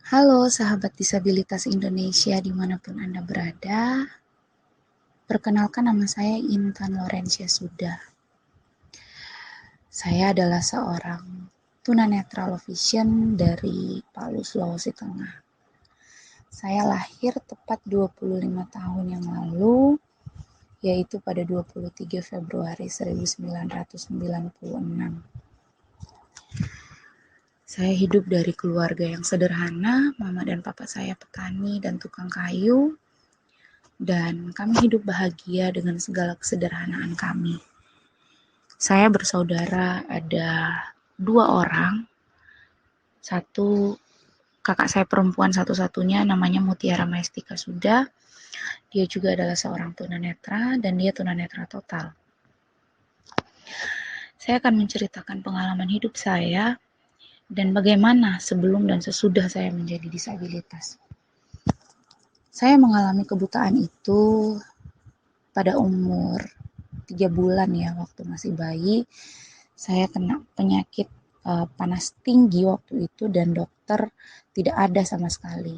Halo sahabat disabilitas Indonesia dimanapun Anda berada. Perkenalkan nama saya Intan Lorencia Suda. Saya adalah seorang tunanetra low vision dari Palu, Sulawesi Tengah. Saya lahir tepat 25 tahun yang lalu, yaitu pada 23 Februari 1996. Saya hidup dari keluarga yang sederhana, mama dan papa saya petani dan tukang kayu, dan kami hidup bahagia dengan segala kesederhanaan kami. Saya bersaudara ada 2 orang, satu kakak saya perempuan satu-satunya namanya Mutiara Maestika Suda. Dia juga adalah seorang tunanetra dan dia tunanetra total. Saya akan menceritakan pengalaman hidup saya dan bagaimana sebelum dan sesudah saya menjadi disabilitas. Saya mengalami kebutaan itu pada umur 3 bulan ya, waktu masih bayi. Saya kena penyakit panas tinggi waktu itu dan dokter tidak ada sama sekali.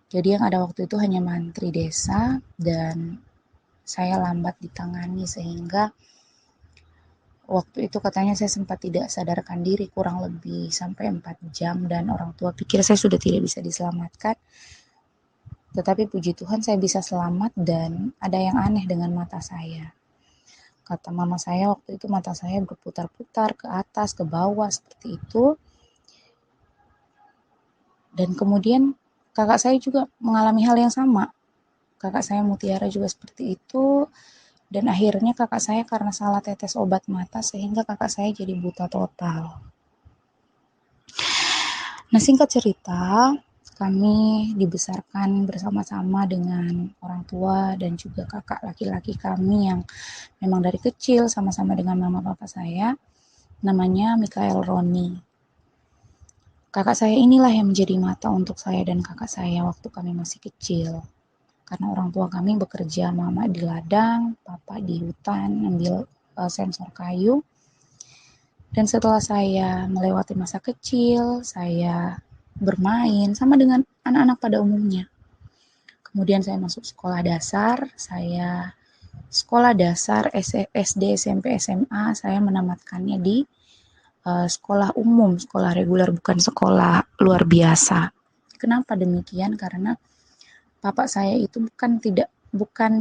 Jadi yang ada waktu itu hanya mantri desa dan saya lambat ditangani sehingga waktu itu katanya saya sempat tidak sadarkan diri kurang lebih sampai 4 jam dan orang tua pikir saya sudah tidak bisa diselamatkan. Tetapi puji Tuhan saya bisa selamat dan ada yang aneh dengan mata saya. Kata mama saya waktu itu mata saya berputar-putar ke atas, ke bawah seperti itu. Dan kemudian kakak saya juga mengalami hal yang sama. Kakak saya Mutiara juga seperti itu. Dan akhirnya kakak saya karena salah tetes obat mata sehingga kakak saya jadi buta total. Nah singkat cerita, kami dibesarkan bersama-sama dengan orang tua dan juga kakak laki-laki kami yang memang dari kecil sama-sama dengan mama papa saya. Namanya Mikael Roni. Kakak saya inilah yang menjadi mata untuk saya dan kakak saya waktu kami masih kecil. Karena orang tua kami bekerja, mama di ladang, papa di hutan, ambil sensor kayu. Dan setelah saya melewati masa kecil, saya bermain sama dengan anak-anak pada umumnya. Kemudian saya masuk sekolah dasar, saya sekolah dasar SD, SMP, SMA, saya menamatkannya di sekolah umum, sekolah reguler, bukan sekolah luar biasa. Kenapa demikian? Karena Bapak saya itu bukan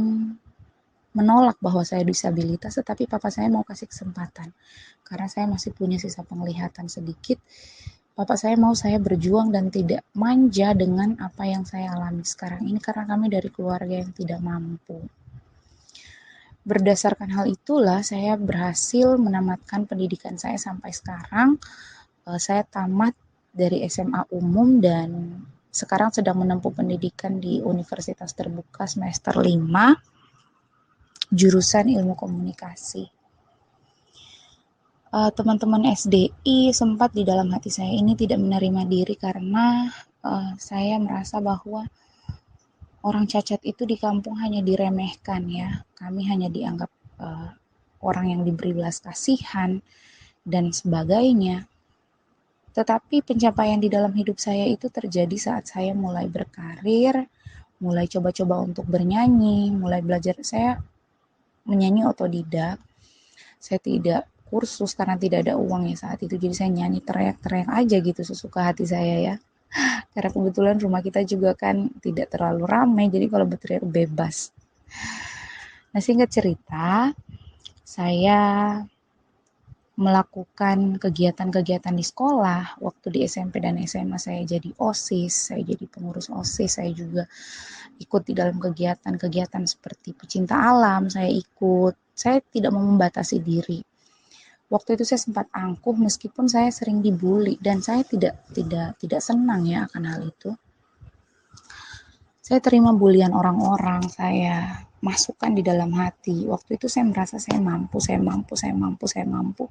menolak bahwa saya disabilitas, tetapi papa saya mau kasih kesempatan. Karena saya masih punya sisa penglihatan sedikit, papa saya mau saya berjuang dan tidak manja dengan apa yang saya alami sekarang ini karena kami dari keluarga yang tidak mampu. Berdasarkan hal itulah saya berhasil menamatkan pendidikan saya sampai sekarang. Saya tamat dari SMA umum dan sekarang sedang menempuh pendidikan di Universitas Terbuka semester 5, jurusan Ilmu Komunikasi. Teman-teman SDI sempat di dalam hati saya ini tidak menerima diri karena saya merasa bahwa orang cacat itu di kampung hanya diremehkan ya. Kami hanya dianggap orang yang diberi belas kasihan dan sebagainya. Tetapi pencapaian di dalam hidup saya itu terjadi saat saya mulai berkarir, mulai coba-coba untuk bernyanyi, mulai belajar. Saya menyanyi otodidak. Saya tidak kursus karena tidak ada uang ya saat itu. Jadi saya nyanyi teriak-teriak aja gitu sesuka hati saya ya. Karena kebetulan rumah kita juga kan tidak terlalu ramai, jadi kalau berteriak bebas. Nah singkat cerita, saya melakukan kegiatan-kegiatan di sekolah. Waktu di SMP dan SMA saya jadi OSIS, saya jadi pengurus OSIS, saya juga ikut di dalam kegiatan-kegiatan seperti pecinta alam, saya ikut. Saya tidak mau membatasi diri. Waktu itu saya sempat angkuh meskipun saya sering dibully dan saya tidak senang ya akan hal itu. Saya terima bulian orang-orang, saya masukkan di dalam hati. Waktu itu saya merasa saya mampu, saya mampu, saya mampu, saya mampu.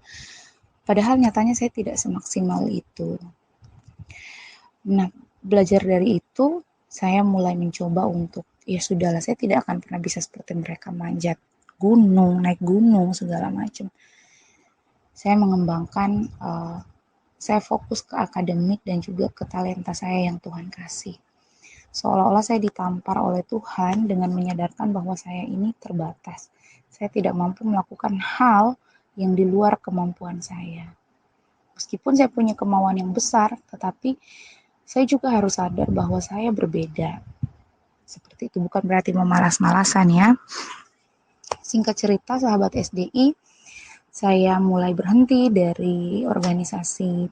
Padahal nyatanya saya tidak semaksimal itu. Nah, belajar dari itu, saya mulai mencoba untuk, ya sudahlah, saya tidak akan pernah bisa seperti mereka manjat gunung, naik gunung, segala macam. Saya mengembangkan Saya fokus ke akademik dan juga ke talenta saya yang Tuhan kasih. Seolah-olah saya ditampar oleh Tuhan dengan menyadarkan bahwa saya ini terbatas. Saya tidak mampu melakukan hal yang di luar kemampuan saya. Meskipun saya punya kemauan yang besar, tetapi saya juga harus sadar bahwa saya berbeda. Seperti itu, bukan berarti memalas-malasan ya. Singkat cerita, sahabat SDI, saya mulai berhenti dari organisasi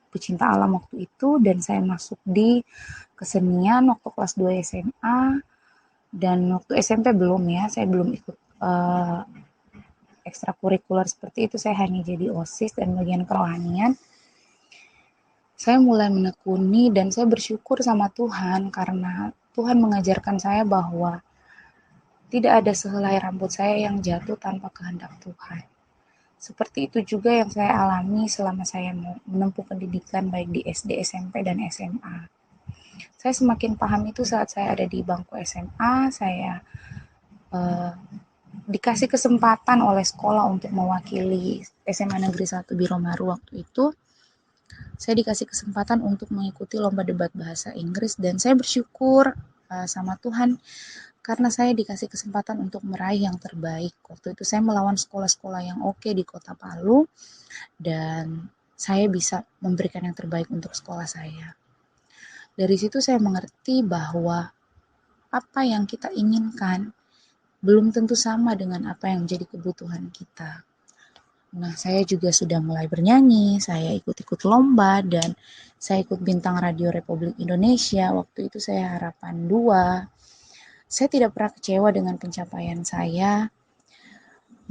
pecinta alam waktu itu dan saya masuk di kesenian waktu kelas 2 SMA dan waktu SMP belum ya, saya belum ikut ekstrakurikuler seperti itu, saya hanya jadi OSIS dan bagian kerohanian. Saya mulai menekuni dan saya bersyukur sama Tuhan karena Tuhan mengajarkan saya bahwa tidak ada sehelai rambut saya yang jatuh tanpa kehendak Tuhan. Seperti itu juga yang saya alami selama saya menempuh pendidikan baik di SD, SMP, dan SMA. Saya semakin paham itu saat saya ada di bangku SMA, saya eh, dikasih kesempatan oleh sekolah untuk mewakili SMA Negeri 1 Biromaru waktu itu. Saya dikasih kesempatan untuk mengikuti lomba debat bahasa Inggris dan saya bersyukur sama Tuhan karena saya dikasih kesempatan untuk meraih yang terbaik. Waktu itu saya melawan sekolah-sekolah yang oke di Kota Palu dan saya bisa memberikan yang terbaik untuk sekolah saya. Dari situ saya mengerti bahwa apa yang kita inginkan belum tentu sama dengan apa yang menjadi kebutuhan kita. Nah, saya juga sudah mulai bernyanyi, saya ikut-ikut lomba, dan saya ikut Bintang Radio Republik Indonesia. Waktu itu saya harapan 2. Saya tidak pernah kecewa dengan pencapaian saya.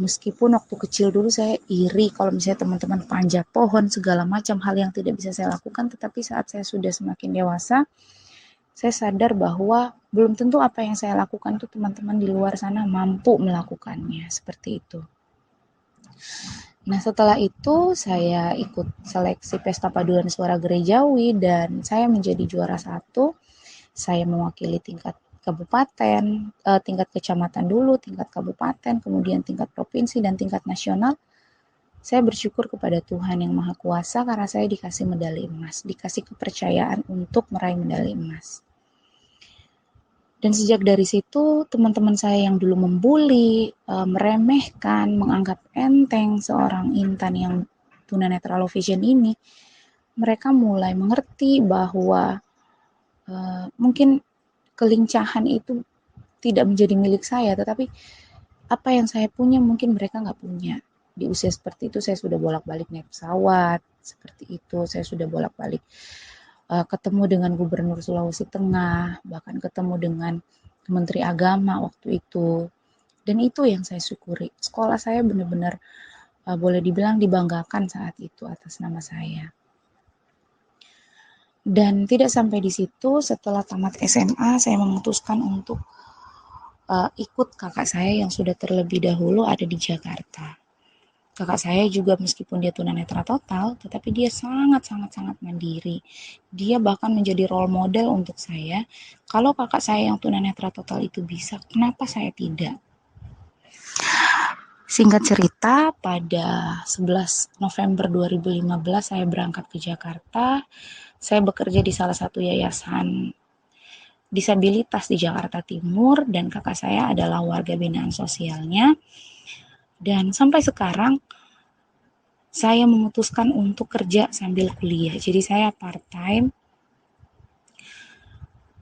Meskipun waktu kecil dulu saya iri kalau misalnya teman-teman panjat pohon, segala macam hal yang tidak bisa saya lakukan. Tetapi saat saya sudah semakin dewasa, saya sadar bahwa belum tentu apa yang saya lakukan itu teman-teman di luar sana mampu melakukannya. Seperti itu. Nah, setelah itu saya ikut seleksi Pesta Paduan Suara Gerejawi dan saya menjadi juara 1. Saya mewakili tingkat kabupaten, tingkat kecamatan dulu, tingkat kabupaten, kemudian tingkat provinsi dan tingkat nasional. Saya bersyukur kepada Tuhan Yang Maha Kuasa karena saya dikasih medali emas, dikasih kepercayaan untuk meraih medali emas. Dan sejak dari situ teman-teman saya yang dulu membuli, meremehkan, menganggap enteng seorang Intan yang tunanetra low vision ini, mereka mulai mengerti bahwa mungkin kelincahan itu tidak menjadi milik saya, tetapi apa yang saya punya mungkin mereka nggak punya. Di usia seperti itu saya sudah bolak-balik naik pesawat, seperti itu saya sudah bolak-balik ketemu dengan Gubernur Sulawesi Tengah, bahkan ketemu dengan Menteri Agama waktu itu. Dan itu yang saya syukuri. Sekolah saya benar-benar boleh dibilang dibanggakan saat itu atas nama saya. Dan tidak sampai di situ, setelah tamat SMA, saya memutuskan untuk ikut kakak saya yang sudah terlebih dahulu ada di Jakarta. Kakak saya juga meskipun dia tunanetra total, tetapi dia sangat mandiri. Dia bahkan menjadi role model untuk saya. Kalau kakak saya yang tunanetra total itu bisa, kenapa saya tidak? Singkat cerita, pada 11 November 2015 saya berangkat ke Jakarta. Saya bekerja di salah satu yayasan disabilitas di Jakarta Timur dan kakak saya adalah warga binaan sosialnya. Dan sampai sekarang saya memutuskan untuk kerja sambil kuliah. Jadi saya part-time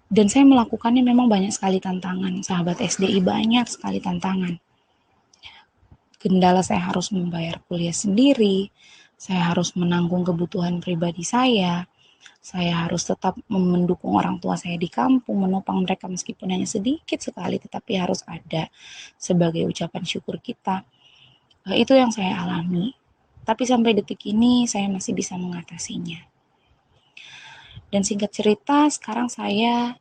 dan saya melakukannya memang banyak sekali tantangan. Sahabat SDI banyak sekali tantangan. Kendala saya harus membayar kuliah sendiri, saya harus menanggung kebutuhan pribadi saya harus tetap mendukung orang tua saya di kampung, menopang mereka meskipun hanya sedikit sekali, tetapi harus ada sebagai ucapan syukur kita. Itu yang saya alami. Tapi sampai detik ini saya masih bisa mengatasinya. Dan singkat cerita, sekarang saya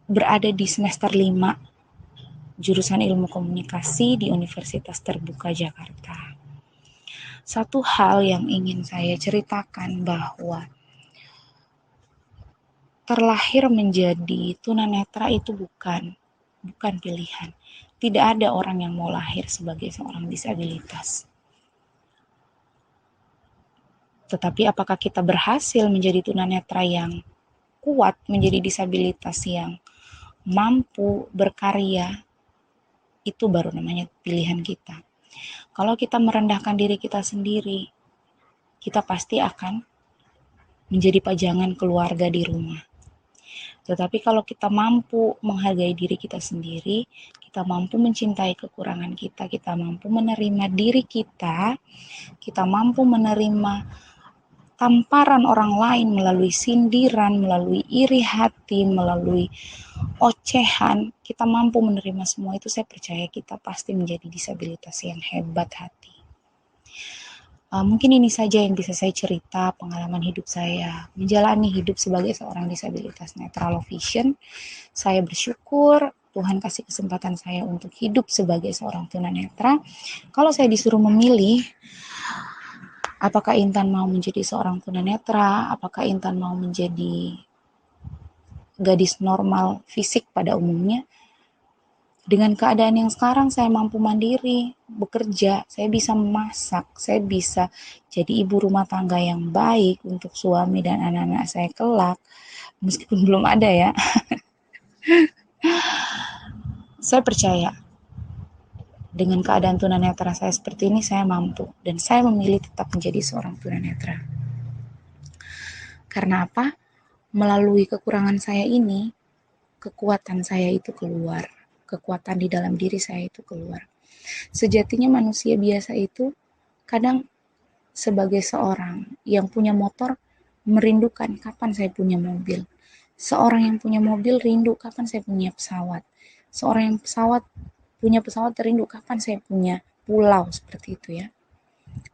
berada di semester 5 jurusan Ilmu Komunikasi di Universitas Terbuka Jakarta. Satu hal yang ingin saya ceritakan bahwa terlahir menjadi tunanetra itu bukan pilihan. Tidak ada orang yang mau lahir sebagai seorang disabilitas. Tetapi apakah kita berhasil menjadi tunanetra yang kuat, menjadi disabilitas yang mampu berkarya, itu baru namanya pilihan kita. Kalau kita merendahkan diri kita sendiri, kita pasti akan menjadi pajangan keluarga di rumah. Tetapi kalau kita mampu menghargai diri kita sendiri, kita mampu mencintai kekurangan kita mampu menerima diri kita mampu menerima tamparan orang lain melalui sindiran, melalui iri hati, melalui ocehan, kita mampu menerima semua itu, saya percaya kita pasti menjadi disabilitas yang hebat hati. Mungkin ini saja yang bisa saya cerita pengalaman hidup saya menjalani hidup sebagai seorang disabilitas netra low vision. Saya bersyukur Tuhan kasih kesempatan saya untuk hidup sebagai seorang tunanetra. Kalau saya disuruh memilih, apakah Intan mau menjadi seorang tunanetra, apakah Intan mau menjadi gadis normal fisik pada umumnya, dengan keadaan yang sekarang saya mampu mandiri, bekerja, saya bisa memasak, saya bisa jadi ibu rumah tangga yang baik untuk suami dan anak-anak saya kelak, meskipun belum ada ya. Saya percaya dengan keadaan tunanetra saya seperti ini, saya mampu dan saya memilih tetap menjadi seorang tunanetra. Karena apa? Melalui kekurangan saya ini, kekuatan saya itu keluar. Kekuatan di dalam diri saya itu keluar. Sejatinya manusia biasa itu kadang sebagai seorang yang punya motor merindukan kapan saya punya mobil. Seorang yang punya mobil rindu kapan saya punya pesawat. Seorang yang punya pesawat rindu kapan saya punya pulau, seperti itu ya.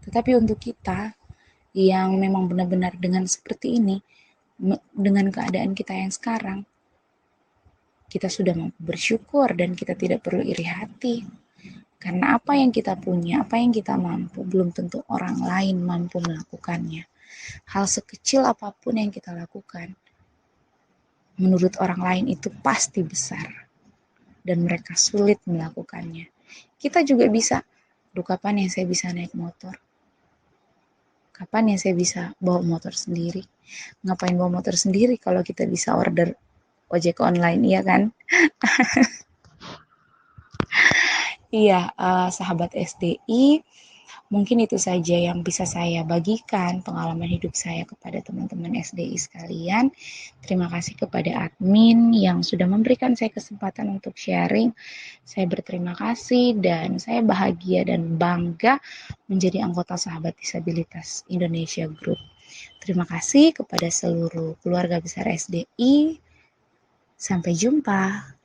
Tetapi untuk kita yang memang benar-benar dengan seperti ini, dengan keadaan kita yang sekarang, kita sudah mampu bersyukur dan kita tidak perlu iri hati. Karena apa yang kita punya, apa yang kita mampu, belum tentu orang lain mampu melakukannya. Hal sekecil apapun yang kita lakukan, menurut orang lain itu pasti besar. Dan mereka sulit melakukannya. Kita juga bisa, kapan yang saya bisa naik motor? Kapan yang saya bisa bawa motor sendiri? Ngapain bawa motor sendiri kalau kita bisa order ojek online, iya kan? Iya, sahabat SDI, mungkin itu saja yang bisa saya bagikan pengalaman hidup saya kepada teman-teman SDI sekalian. Terima kasih kepada admin yang sudah memberikan saya kesempatan untuk sharing. Saya berterima kasih dan saya bahagia dan bangga menjadi anggota Sahabat Disabilitas Indonesia Group. Terima kasih kepada seluruh keluarga besar SDI. Sampai jumpa.